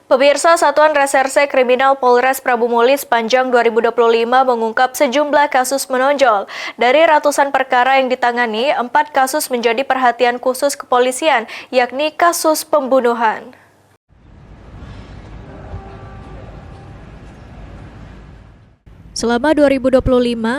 Pemirsa, Satuan Reserse Kriminal Polres Prabu Muli sepanjang 2025 mengungkap sejumlah kasus menonjol. Dari ratusan perkara yang ditangani, 4 kasus menjadi perhatian khusus kepolisian, yakni kasus pembunuhan. Selama 2025,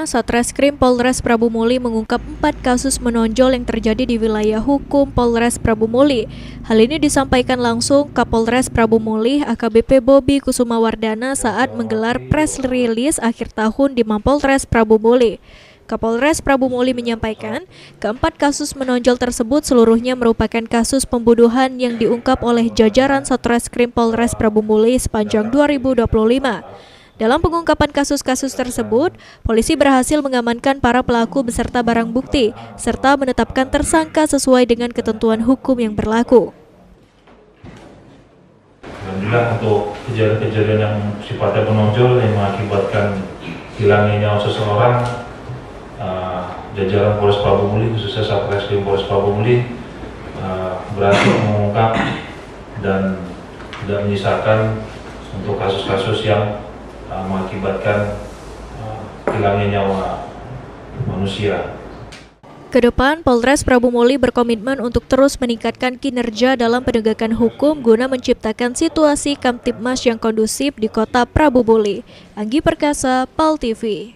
Satreskrim Polres Prabu Muli mengungkap 4 kasus menonjol yang terjadi di wilayah hukum Polres Prabu Muli. Hal ini disampaikan langsung Kapolres Prabu Muli AKBP Bobi Kusumawardana saat menggelar press release akhir tahun di Mapolres Prabu Muli. Kapolres Prabu Muli menyampaikan, keempat kasus menonjol tersebut seluruhnya merupakan kasus pembunuhan yang diungkap oleh jajaran Satreskrim Polres Prabu Muli sepanjang 2025. Dalam pengungkapan kasus-kasus tersebut, polisi berhasil mengamankan para pelaku beserta barang bukti, serta menetapkan tersangka sesuai dengan ketentuan hukum yang berlaku. Alhamdulillah untuk kejadian-kejadian yang sifatnya menonjol yang mengakibatkan hilangnya nyawa seseorang, jajaran Polres Prabu Muli, khususnya Satreskrim Polres Prabu Muli, berhasil mengungkap dan tidak menyisakan untuk kasus-kasus yang mengakibatkan hilangnya nyawa manusia. Kedepan, Polres Prabu Muli berkomitmen untuk terus meningkatkan kinerja dalam penegakan hukum guna menciptakan situasi Kamtibmas yang kondusif di Kota Prabu Muli. Anggi Perkasa, PAL TV.